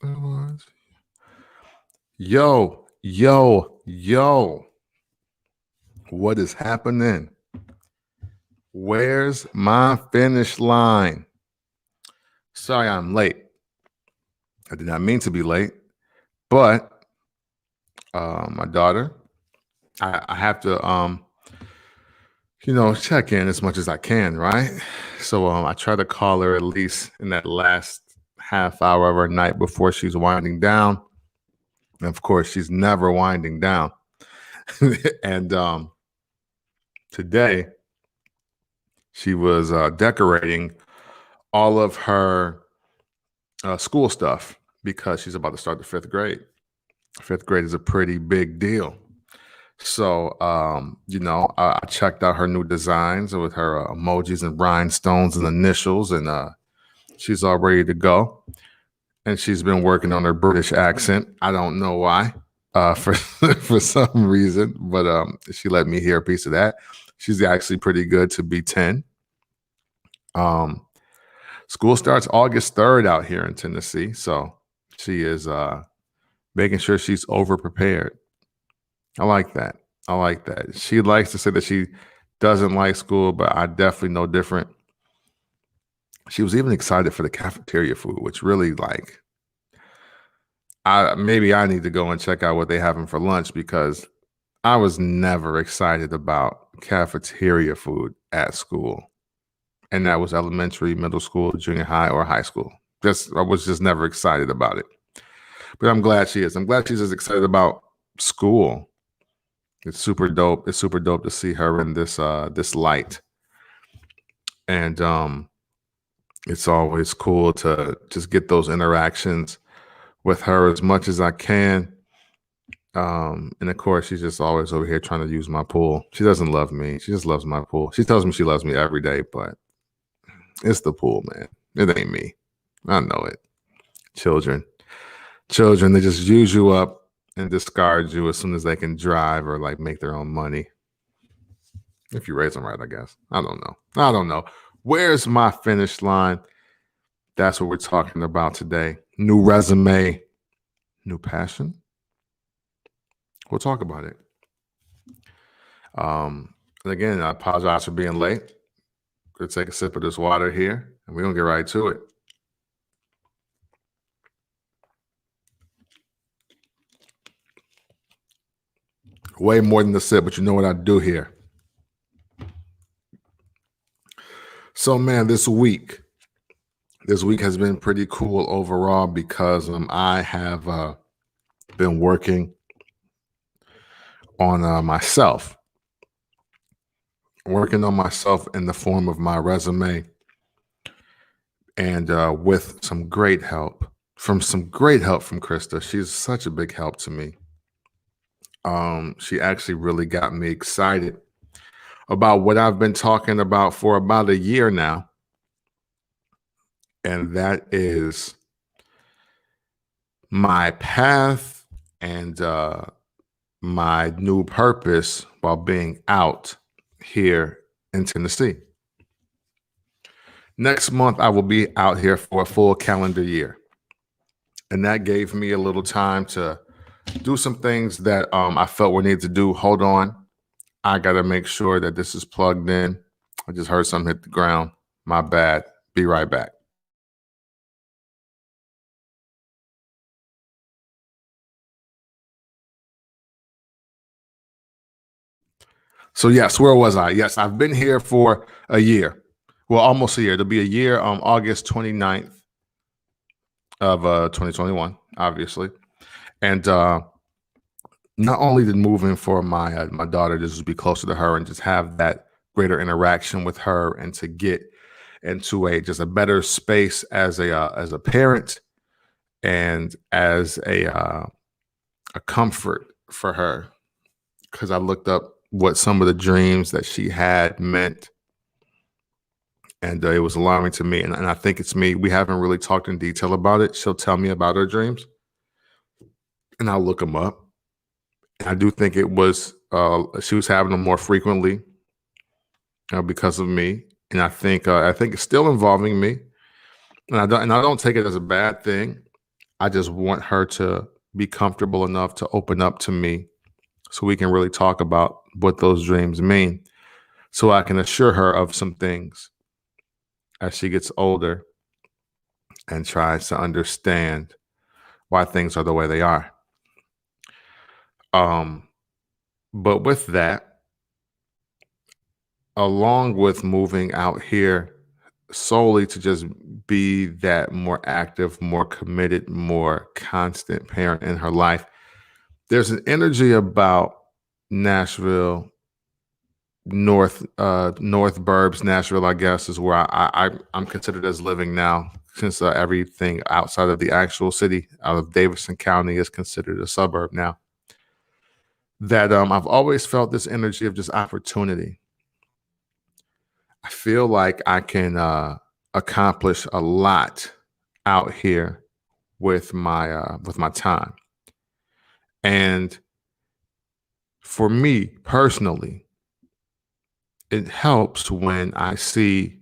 Yo, yo, yo. What is happening? Where's my finish line? Sorry I'm late. I did not mean to be late, but my daughter, I have to check in as much as I can, right? So I try to call her at least in that last half hour of her night before she's winding down. And of course, she's never winding down. And today she was decorating all of her school stuff because she's about to start the fifth grade. Fifth grade is a pretty big deal. So, I checked out her new designs with her emojis and rhinestones and initials, and she's all ready to go. And she's been working on her British accent. I don't know why, for for some reason, but she let me hear a piece of that. She's actually pretty good to be 10. School starts August 3rd out here in Tennessee, so she is making sure she's over prepared. I like that. I like that. She likes to say that she doesn't like school, but I definitely know different. She was even excited for the cafeteria food, which really maybe I need to go and check out what they having for lunch because I was never excited about cafeteria food at school. And that was elementary, middle school, junior high, or high school. I was just never excited about it. But I'm glad she is. I'm glad she's as excited about school. It's super dope. It's super dope to see her in this light. And it's always cool to just get those interactions with her as much as I can. And of course, she's just always over here trying to use my pool. She doesn't love me. She just loves my pool. She tells me she loves me every day, but it's the pool, man. It ain't me. I know it. Children, they just use you up and discard you as soon as they can drive or like make their own money. If you raise them right, I guess. I don't know. Where's my finish line? That's what we're talking about today. New resume, new passion. We'll talk about it. And again, I apologize for being late. Gonna take a sip of this water here, and we're gonna get right to it. Way more than the sip, but you know what I do here. So, man, this week has been pretty cool overall because I have been working on myself, working on myself in the form of my resume, and with some great help from Krista. She's such a big help to me. She actually really got me excited about what I've been talking about for about a year now. And that is my path and my new purpose while being out here in Tennessee. Next month, I will be out here for a full calendar year. And that gave me a little time to do some things that I felt were needed to do. Hold on. I got to make sure that this is plugged in. I just heard something hit the ground. My bad. Be right back. So yes, where was I? Yes, I've been here for a year. Well, almost a year. It'll be a year on August 29th of 2021, obviously. And not only did moving for my daughter just to be closer to her and just have that greater interaction with her and to get into a better space as a parent and as a comfort for her, because I looked up what some of the dreams that she had meant, and it was alarming to me. And I think it's me. We haven't really talked in detail about it. She'll tell me about her dreams, and I'll look them up. And I do think it was she was having them more frequently because of me, and I think it's still involving me, and I don't take it as a bad thing. I just want her to be comfortable enough to open up to me so we can really talk about what those dreams mean, so I can assure her of some things as she gets older and tries to understand why things are the way they are. Um, but with that, along with moving out here solely to just be that more active, more committed, more constant parent in her life, there's an energy about Nashville, North Burbs, Nashville, I guess, is where I'm considered as living now, since everything outside of the actual city, out of Davidson County, is considered a suburb now. That I've always felt this energy of just opportunity. I feel like I can accomplish a lot out here with my time. And for me personally, it helps when I see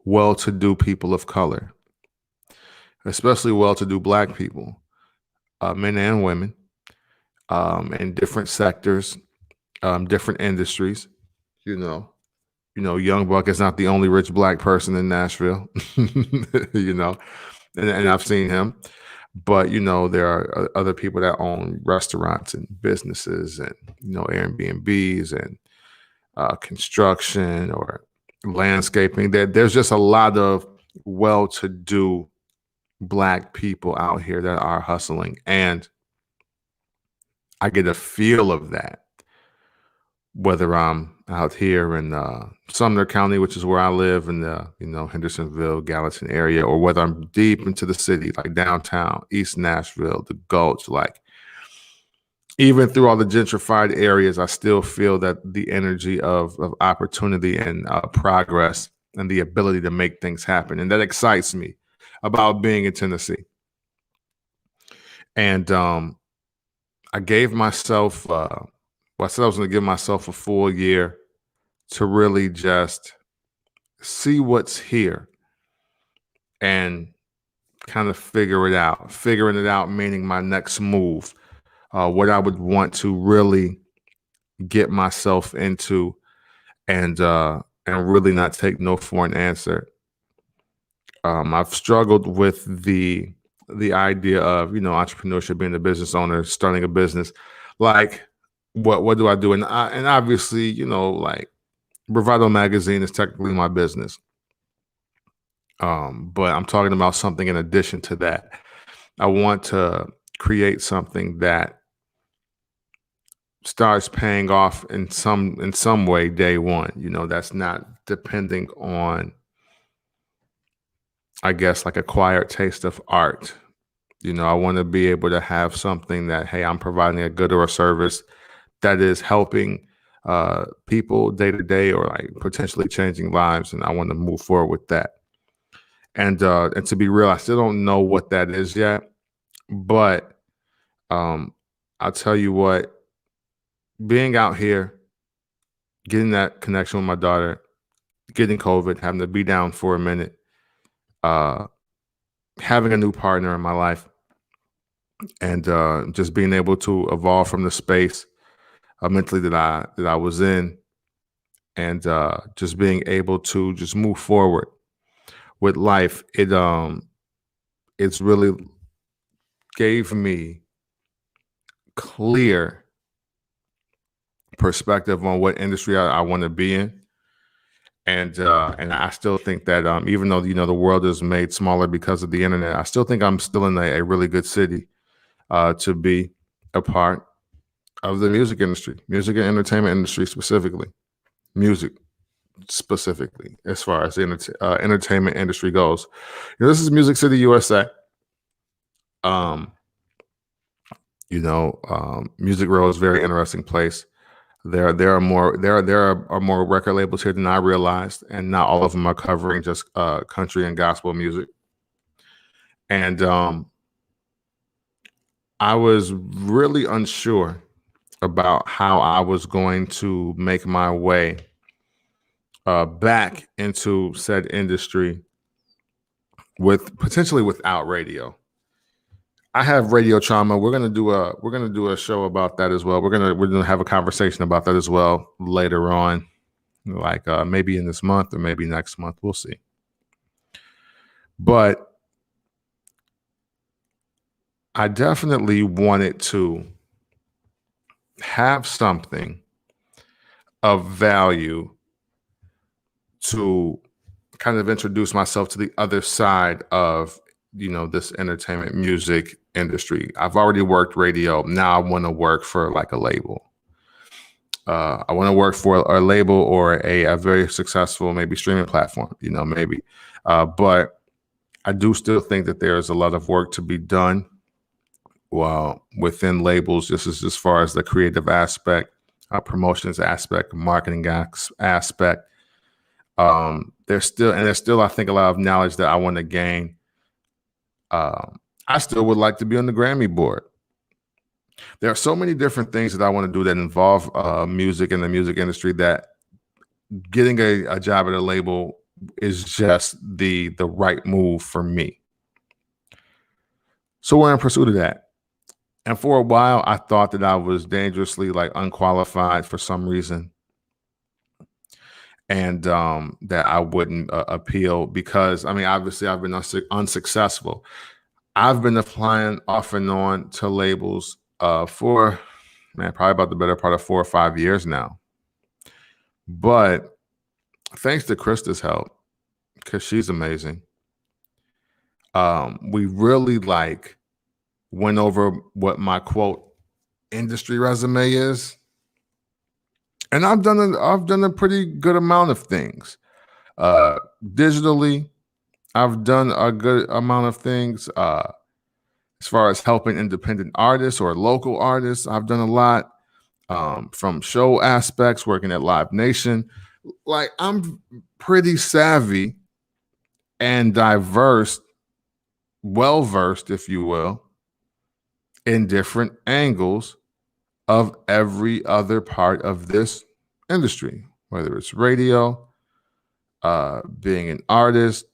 well-to-do people of color, especially well-to-do Black people, men and women, in different sectors, different industries. You know, Young Buck is not the only rich Black person in Nashville. you know, and I've seen him. But there are other people that own restaurants and businesses, and Airbnbs and construction or landscaping. There's just a lot of well-to-do Black people out here that are hustling, and I get a feel of that whether I'm out here in Sumner County, which is where I live, in the Hendersonville, Gallatin area, or whether I'm deep into the city, like downtown, East Nashville, the Gulch. Like, even through all the gentrified areas, I still feel that the energy of opportunity and progress and the ability to make things happen, and that excites me about being in Tennessee. And I gave myself. I said I was going to give myself a full year to really just see what's here and kind of figure it out. Figuring it out meaning my next move, what I would want to really get myself into, and really not take no for an answer. I've struggled with the idea of entrepreneurship, being a business owner, starting a business. Like, what do I do? And obviously, like, Bravado Magazine is technically my business. But I'm talking about something in addition to that. I want to create something that starts paying off in some way day one. That's not depending on, I guess, like acquired taste of art. I want to be able to have something that, hey, I'm providing a good or a service that is helping people day to day, or like potentially changing lives, and I want to move forward with that. And to be real, I still don't know what that is yet, but I'll tell you what, being out here, getting that connection with my daughter, getting COVID, having to be down for a minute, having a new partner in my life, and just being able to evolve from the space mentally that I was in, and just being able to just move forward with life. It's really gave me clear perspective on what industry I want to be in. And I still think that even though the world is made smaller because of the internet, I still think I'm still in a really good city to be a part of the music industry, music and entertainment industry specifically, music specifically, as far as the entertainment industry goes. This is Music City, USA. Music Row is a very interesting place. There are more record labels here than I realized, and not all of them are covering just country and gospel music. And I was really unsure about how I was going to make my way back into said industry potentially without radio. I have radio trauma. We're gonna do a show about that as well. We're gonna have a conversation about that as well later on, like maybe in this month or maybe next month. We'll see. But I definitely wanted to have something of value to kind of introduce myself to the other side of this entertainment music industry. I've already worked radio. Now I want to work for like a label. I want to work for a label or a very successful maybe streaming platform, maybe. But I do still think that there's a lot of work to be done within labels, just as far as the creative aspect, promotions aspect, marketing aspect. There's still, I think, a lot of knowledge that I want to gain. I still would like to be on the Grammy board. There are so many different things that I want to do that involve music and the music industry that getting a job at a label is just the right move for me. So we're in pursuit of that. And for a while, I thought that I was dangerously like unqualified for some reason, and that I wouldn't appeal because, I mean, obviously I've been unsuccessful. I've been applying off and on to labels for, probably about the better part of 4 or 5 years now. But thanks to Krista's help, because she's amazing, we really went over what my quote industry resume is. And I've done a pretty good amount of things. Digitally, I've done a good amount of things. As far as helping independent artists or local artists, I've done a lot. From show aspects, working at Live Nation. Like, I'm pretty savvy and diverse, well-versed, if you will, in different angles of every other part of this industry, whether it's radio, being an artist,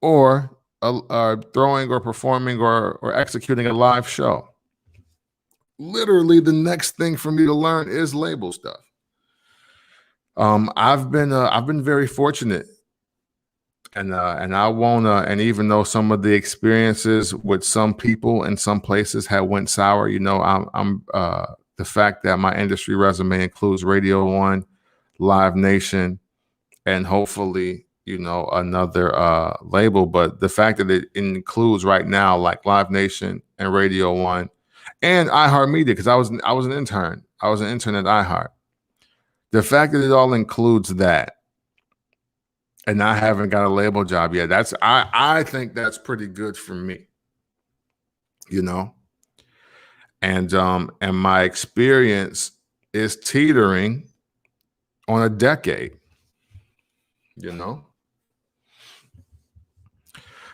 or throwing or performing or executing a live show. Literally, the next thing for me to learn is label stuff. I've been very fortunate, and I won't. And even though some of the experiences with some people in some places have went sour, I'm the fact that my industry resume includes Radio One, Live Nation, and hopefully another label. But the fact that it includes right now like Live Nation and Radio One and iHeartMedia, because I was an intern. I was an intern at iHeart. The fact that it all includes that, and I haven't got a label job yet, I think that's pretty good for me. And my experience is teetering on a decade.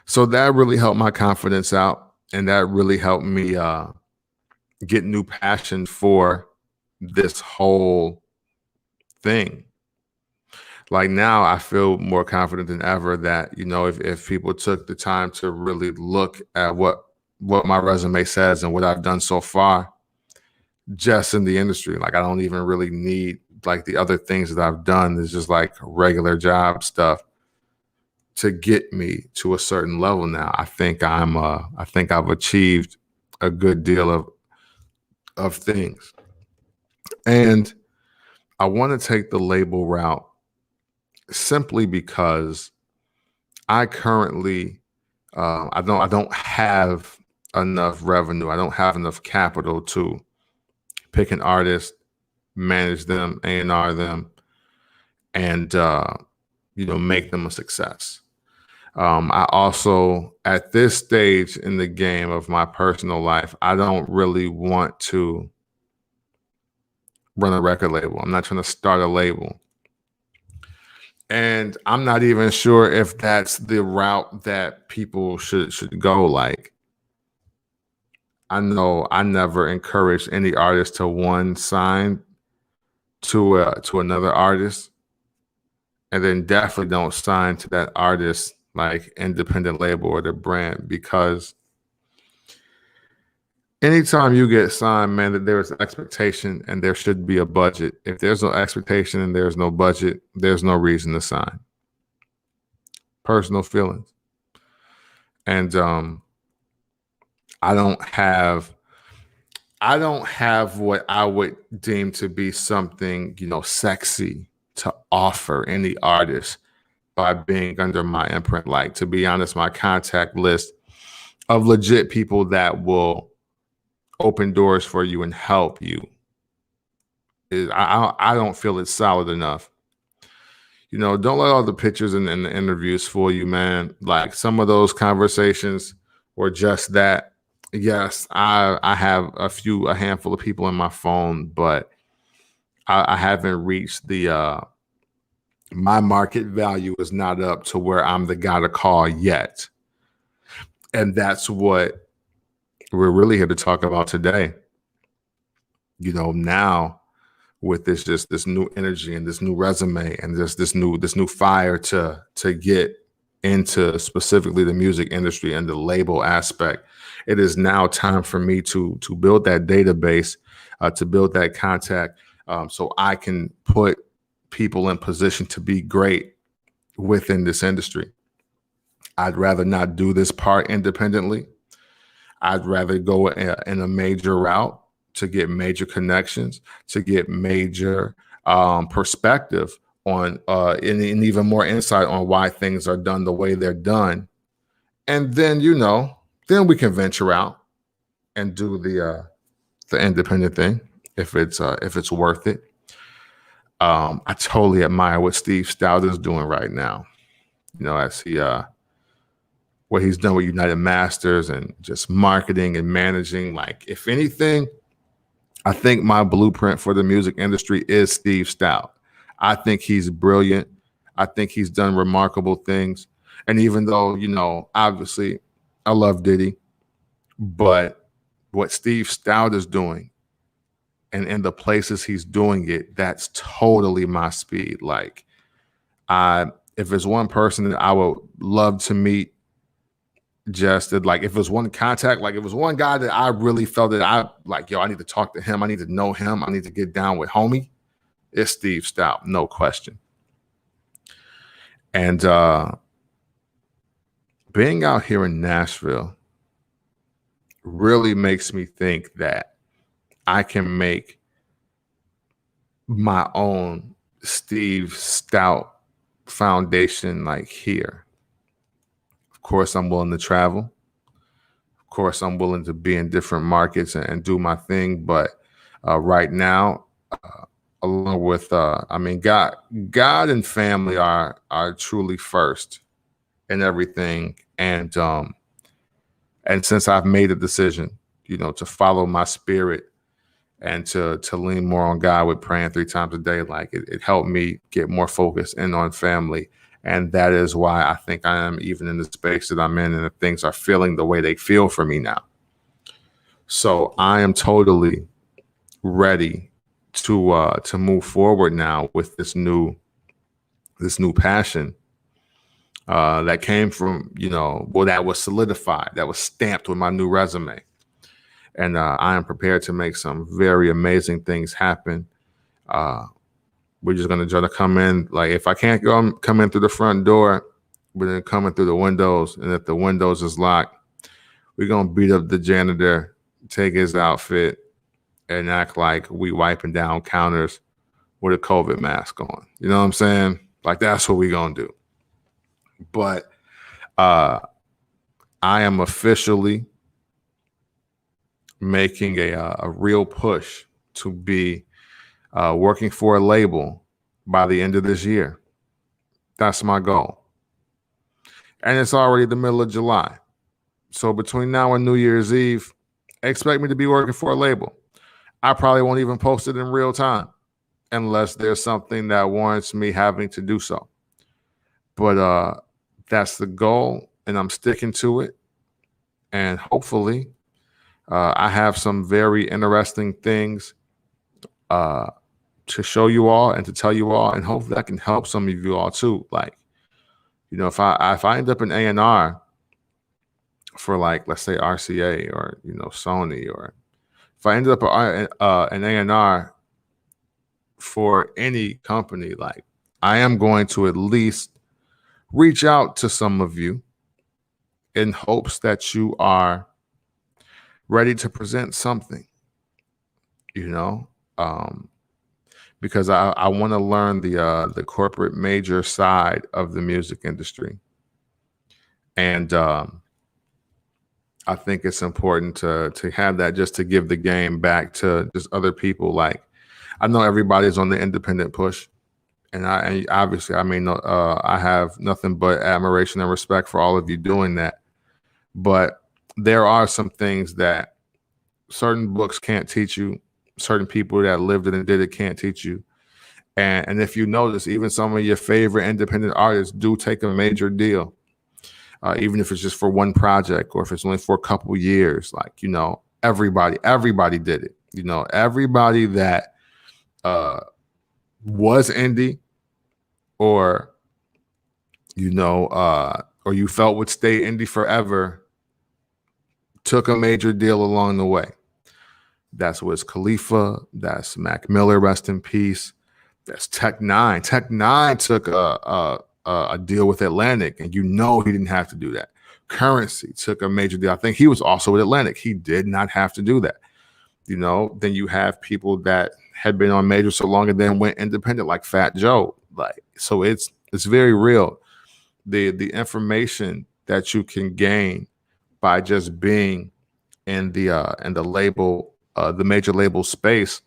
So that really helped my confidence out, and that really helped me get new passion for this whole thing. Like, now I feel more confident than ever that, if people took the time to really look at what my resume says and what I've done so far just in the industry, like, I don't even really need like the other things that I've done. It's just like regular job stuff to get me to a certain level now. I think I've achieved a good deal of things. And I want to take the label route simply because I currently I don't have enough revenue. I don't have enough capital to pick an artist, manage them, A&R them, and make them a success. I also, at this stage in the game of my personal life, I don't really want to run a record label. I'm not trying to start a label. And I'm not even sure if that's the route that people should go. Like, I know I never encourage any artist to sign to another artist, and then definitely don't sign to that artist like independent label or the brand, because anytime you get signed, man, that there is expectation and there should be a budget. If there's no expectation and there's no budget, there's no reason to sign. Personal feelings. And I don't have what I would deem to be something, sexy to offer any artist by being under my imprint. Like, to be honest, my contact list of legit people that will open doors for you and help you is I don't feel it's solid enough. Don't let all the pictures and the interviews fool you, man. Like, some of those conversations were just that. Yes, I have a handful of people in my phone, but I haven't reached my market value is not up to where I'm the guy to call yet. And that's what we're really here to talk about today. Now with this new energy and this new resume and this new fire to get into specifically the music industry and the label aspect, it is now time for me to build that database, to build that contact, so I can put people in position to be great within this industry. I'd rather not do this part independently. I'd rather go in a major route to get major connections, to get major perspective on and even more insight on why things are done the way they're done. And then, then we can venture out and do the independent thing if it's worth it. I totally admire what Steve Stout is doing right now. As he what he's done with United Masters and just marketing and managing. Like, if anything, I think my blueprint for the music industry is Steve Stout. I think he's brilliant. I think he's done remarkable things. And even though, obviously I love Diddy, but what Steve Stout is doing and in the places he's doing it, that's totally my speed. Like, if there's one person that I would love to meet, if it was one contact, like, if it was one guy that I really felt that I need to talk to him, I need to know him, I need to get down with homie, it's Steve Stout, no question. And being out here in Nashville really makes me think that I can make my own Steve Stout foundation, like, here. Of course, I'm willing to travel. Of course, I'm willing to be in different markets and do my thing. But right now, along with, God and family are truly first in everything. And since I've made a decision, to follow my spirit and to lean more on God with praying 3 times a day, like, it helped me get more focused in on family. And that is why I think I am even in the space that I'm in, and that things are feeling the way they feel for me now. So I am totally ready to move forward now with this new passion that came from, that was solidified, that was stamped with my new resume. And I am prepared to make some very amazing things happen. We're just going to try to come in. Like, if I can't come in through the front door, we're going to come in through the windows. And if the windows is locked, we're going to beat up the janitor, take his outfit, and act like we wiping down counters with a COVID mask on. You know what I'm saying? Like, that's what we're going to do. But I am officially making a real push to be working for a label by the end of this year. That's my goal. And it's already the middle of July. So between now and New Year's Eve, expect me to be working for a label. I probably won't even post it in real time unless there's something that warrants me having to do so. But that's the goal, and I'm sticking to it. And hopefully I have some very interesting things to show you all and to tell you all, and hopefully I can help some of you all too. Like, if I end up in A&R for like, let's say RCA or, Sony, or if I ended up an A&R for any company, like I am going to at least reach out to some of you in hopes that you are ready to present something, um, because I want to learn the corporate major side of the music industry. And I think it's important to have that, just to give the game back to just other people. Like, I know everybody's on the independent push, and obviously, I mean, I have nothing but admiration and respect for all of you doing that. But there are some things that certain books can't teach you. Certain people that lived it and did it can't teach you. And if you notice, even some of your favorite independent artists do take a major deal, even if it's just for one project or if it's only for a couple years. Like, everybody did it. Everybody that was indie, or or you felt would stay indie forever, took a major deal along the way. That's Wiz Khalifa. That's Mac Miller, rest in peace. That's Tech Nine. Tech Nine took a deal with Atlantic, and he didn't have to do that. Currency took a major deal. I think he was also with Atlantic. He did not have to do that. Then you have people that had been on major so long and then went independent, like Fat Joe. Like, so it's very real. The information that you can gain by just being in the label, the major label space,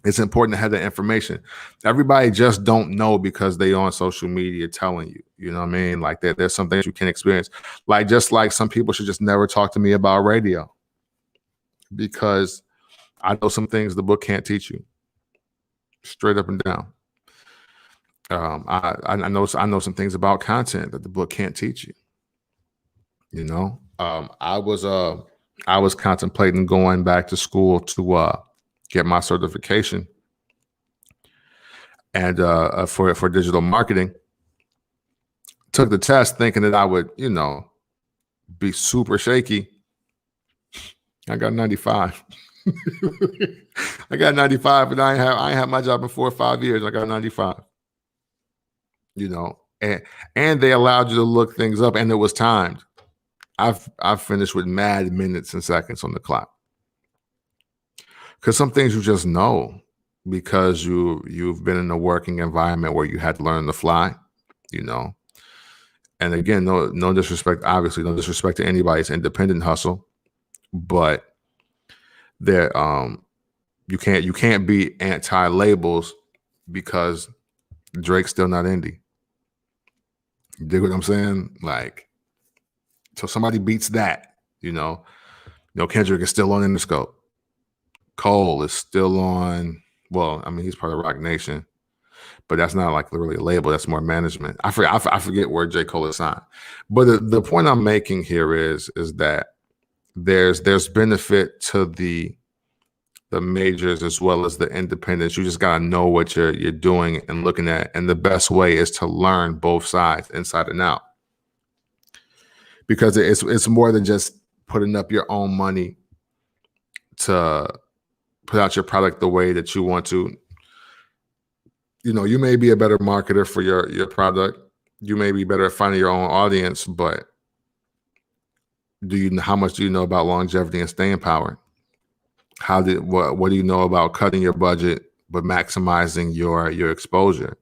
it's important to have that information. Everybody just don't know because they on social media telling you. You know what I mean? Like, there's some things you can experience. Like, just like some people should just never talk to me about radio, because I know some things the book can't teach you. Straight up and down. I know some things about content that the book can't teach you. I was contemplating going back to school to get my certification, and for digital marketing. Took the test thinking that I would, be super shaky. I got 95. I got 95, and I ain't had my job in 4 or 5 years. I got 95. And they allowed you to look things up, and it was timed. I've finished with mad minutes and seconds on the clock. Because some things you just know, because you've been in a working environment where you had to learn on the fly, And again, no disrespect, obviously, no disrespect to anybody's independent hustle, but there you can't be anti-labels because Drake's still not indie. You dig what I'm saying? Like, so somebody beats that, Kendrick is still on Interscope. Cole is still on, well, I mean, he's part of Rock Nation, but that's not like literally a label. That's more management. I forget where J. Cole is signed. But the point I'm making here is that there's benefit to the majors as well as the independents. You just gotta know what you're doing and looking at, and the best way is to learn both sides, inside and out, because it's more than just putting up your own money to put out your product the way that you want to. You may be a better marketer for your product. You may be better at finding your own audience, but how much do you know about longevity and staying power? What do you know about cutting your budget but maximizing your exposure?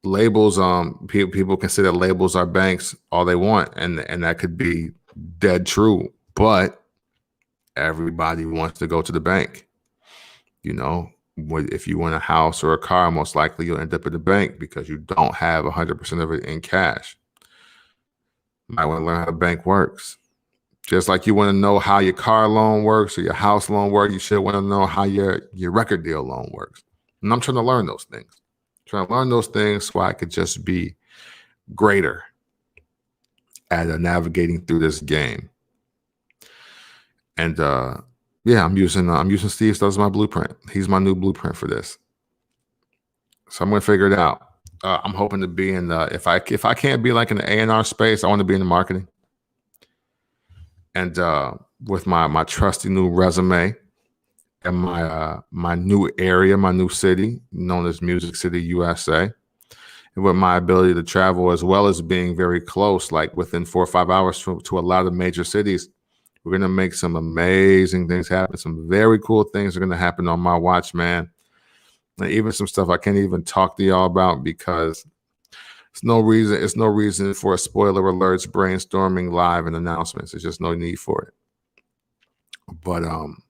Labels, people consider labels are banks all they want, and that could be dead true, but everybody wants to go to the bank. If you want a house or a car, most likely you'll end up at the bank because you don't have 100% of it in cash. You might want to learn how the bank works. Just like you want to know how your car loan works or your house loan works, you should want to know how your record deal loan works. And I'm trying to learn those things. So I could just be greater at navigating through this game. And I'm using Steve Stubbs as my blueprint. He's my new blueprint for this. So I'm gonna figure it out. I'm hoping to be in if I can't be like in the A&R space, I want to be in the marketing. And with my trusty new resume and my new area, my new city known as Music City, USA, and with my ability to travel as well as being very close, like within 4 or 5 hours to a lot of major cities, we're going to make some amazing things happen. Some very cool things are going to happen on my watch, man. And even some stuff I can't even talk to y'all about because it's no reason for a spoiler alerts, brainstorming, live, and announcements. There's just no need for it. But I'm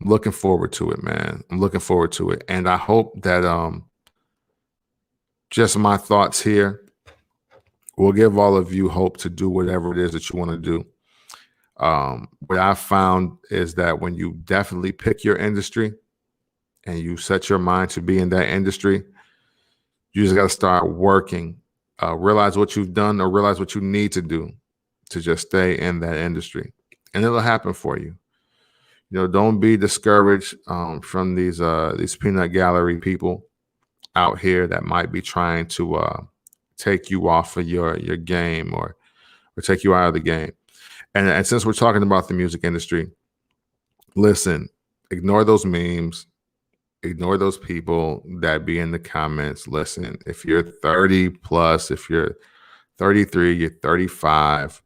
looking forward to it, man. I'm looking forward to it. And I hope that just my thoughts here will give all of you hope to do whatever it is that you want to do. What I've found is that when you definitely pick your industry and you set your mind to be in that industry, you just got to start working, realize what you've done or realize what you need to do to just stay in that industry, and it'll happen for you. You know, don't be discouraged from these peanut gallery people out here that might be trying to take you off of your game or take you out of the game. And since we're talking about the music industry, listen, ignore those memes, ignore those people that be in the comments. Listen, if you're 30 plus, if you're 33, you're 35,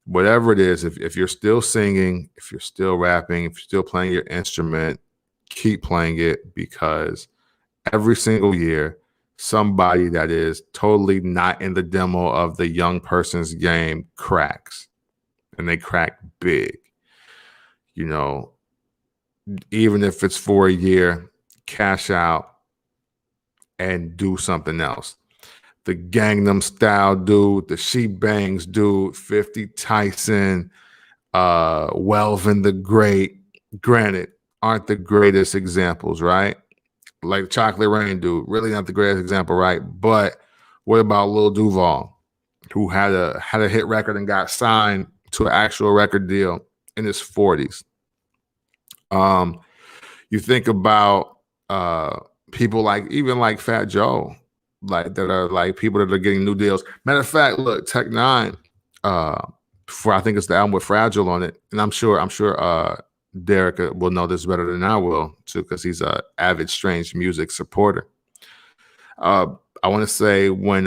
whatever it is, if you're still singing, if you're still rapping, if you're still playing your instrument, keep playing it, because every single year, somebody that is totally not in the demo of the young person's game cracks, and they crack big. You know, even if it's for a year, cash out and do something else. The Gangnam Style dude, the She Bangs dude, 50 Tyson, Welvin the Great, granted, aren't the greatest examples, right? Like Chocolate Rain dude, really not the greatest example, right? But what about Lil Duval, who had a hit record and got signed to an actual record deal in his 40s? You think about people like Fat Joe, like that are like people that are getting new deals. Matter of fact, look, Tech Nine, for I think it's the album with Fragile on it, and I'm sure Derek will know this better than I will too, because he's a avid Strange Music supporter. I want to say when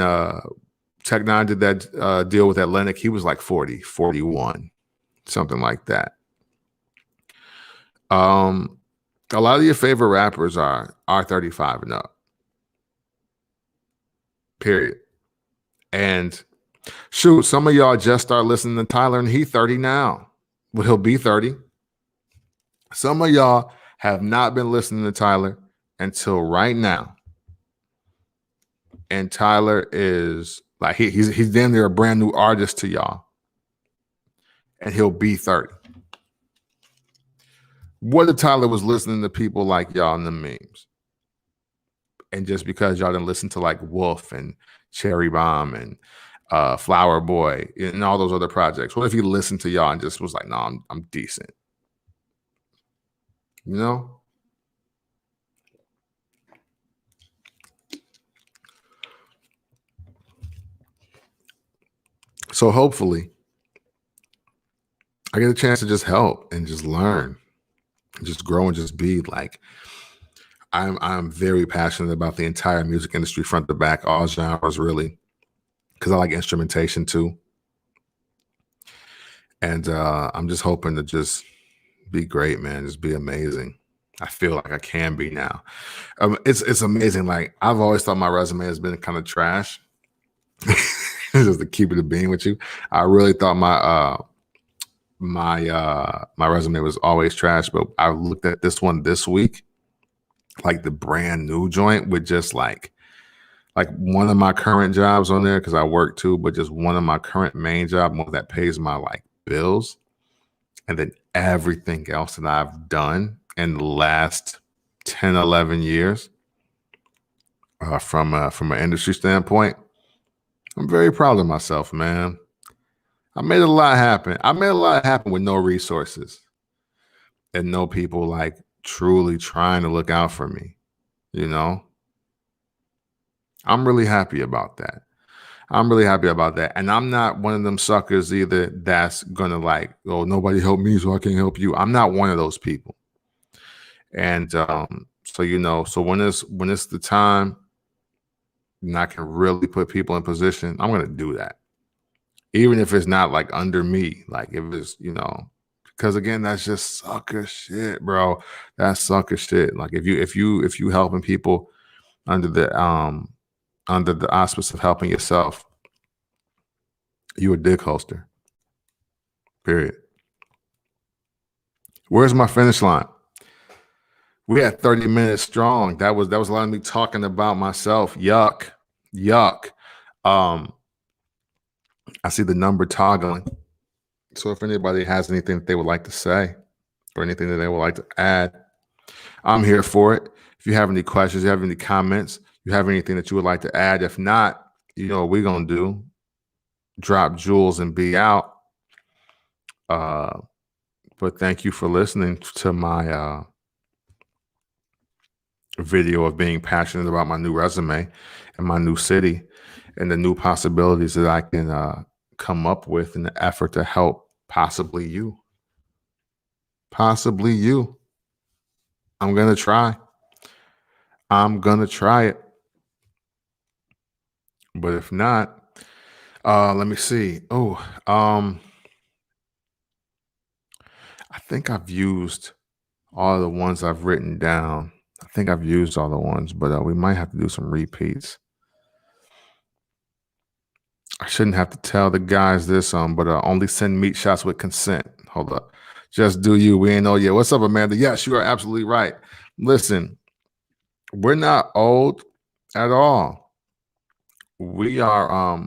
Tech Nine did that deal with Atlantic, he was like 40, 41, something like that. A lot of your favorite rappers are 35 and up. Period. And shoot, some of y'all just start listening to Tyler and he's 30 now. Well, he'll be 30. Some of y'all have not been listening to Tyler until right now. And Tyler is like, he's damn near a brand new artist to y'all. And he'll be 30. What if Tyler was listening to people like y'all in the memes? And just because y'all didn't listen to like Wolf and Cherry Bomb and Flower Boy and all those other projects, what if he listened to y'all and just was like, no, I'm decent? You know? So hopefully I get a chance to just help and just learn, just grow and just be like, I'm very passionate about the entire music industry, front to back, all genres really, because I like instrumentation too. And I'm just hoping to just be great, man, just be amazing. I feel like I can be now. It's amazing. Like, I've always thought my resume has been kind of trash. Just to keep it a being with you, I really thought my resume was always trash. But I looked at this one this week, like the brand new joint with just like one of my current jobs on there, because I work too, but just one of my current main job, one that pays my like bills, and then everything else that I've done in the last 10, 11 years from an industry standpoint. I'm very proud of myself, man. I made a lot happen. I made a lot happen with no resources and no people like truly trying to look out for me. You know, I'm really happy about that. I'm really happy about that. And I'm not one of them suckers either that's gonna like, oh, nobody helped me, so I can't help you. I'm not one of those people. And so so when it's the time and I can really put people in position, I'm gonna do that. Even if it's not like under me, like if it's, because again, that's just sucker shit, bro. That's sucker shit. Like if you helping people under the auspice of helping yourself, you a dick holster. Period. Where's my finish line? We had 30 minutes strong. That was a lot of me talking about myself. Yuck. Um, I see the number toggling. So if anybody has anything that they would like to say or anything that they would like to add, I'm here for it. If you have any questions, you have any comments, you have anything that you would like to add. If not, you know what we're gonna do. Drop jewels and be out. But thank you for listening to my video of being passionate about my new resume and my new city and the new possibilities that I can come up with in the effort to help possibly you. Possibly you. I'm going to try. I'm going to try it. But if not, let me see. I think I've used all the ones I've written down. I think I've used all the ones, but we might have to do some repeats. I shouldn't have to tell the guys this, but only send meat shots with consent. Hold up. Just do you. We ain't know yet. What's up, Amanda? Yes, you are absolutely right. Listen, we're not old at all. We are,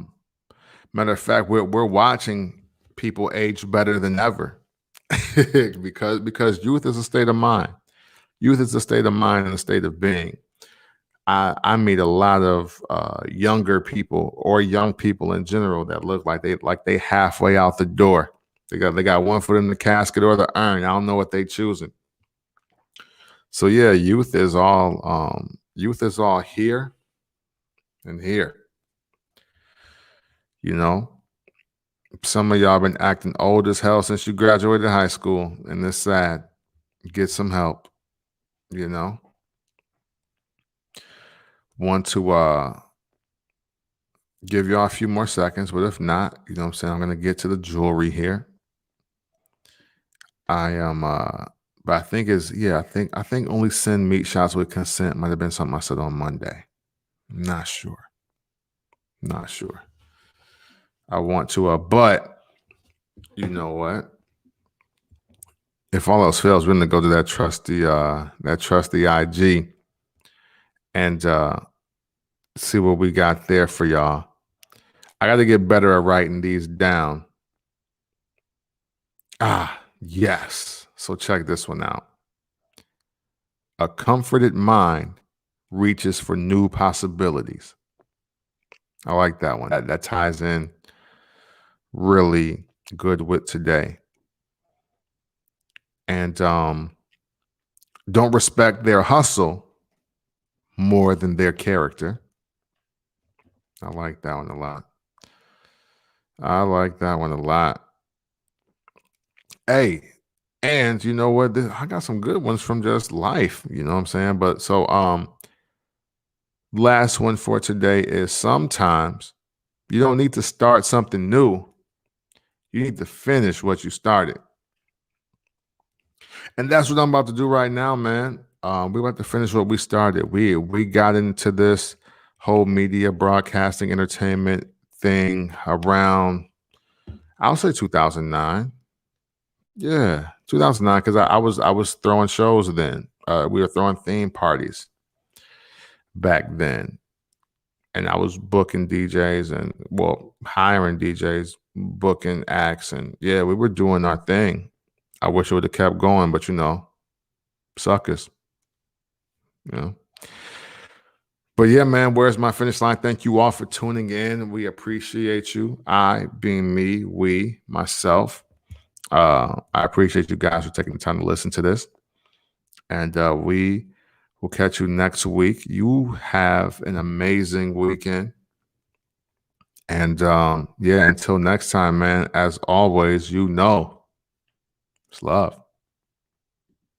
matter of fact, we're watching people age better than ever because youth is a state of mind. Youth is a state of mind and a state of being. I meet a lot of younger people or young people in general that look like they halfway out the door. They got one foot in the casket or the urn. I don't know what they choosing. So yeah, youth is all here and here. Some of y'all been acting old as hell since you graduated high school, and it's sad. Get some help. Want to give y'all a few more seconds, but if not, you know what I'm saying, I'm gonna get to the jewelry here. I am but I think I think only send meat shots with consent might have been something I said on Monday. Not sure. I want to but you know what? If all else fails, we're gonna go to that trusty IG and see what we got there for y'all. I got to get better at writing these down. Yes. So check this one out. A comforted mind reaches for new possibilities. I like that one. That ties in really good with today. And don't respect their hustle more than their character. I like that one a lot. Hey, and you know what? I got some good ones from just life. You know what I'm saying? But so last one for today is sometimes you don't need to start something new. You need to finish what you started. And that's what I'm about to do right now, man. We're about to finish what we started. We got into this whole media broadcasting entertainment thing around, I'll say 2009. Yeah, 2009, because I was throwing shows then. We were throwing theme parties back then. And I was booking DJs and hiring DJs, booking acts, and yeah, we were doing our thing. I wish it would have kept going, but suckers. But yeah, man, where's my finish line? Thank you all for tuning in. We appreciate you. I, being me, we, myself. I appreciate you guys for taking the time to listen to this. And we will catch you next week. You have an amazing weekend. And yeah, until next time, man, as always, it's love.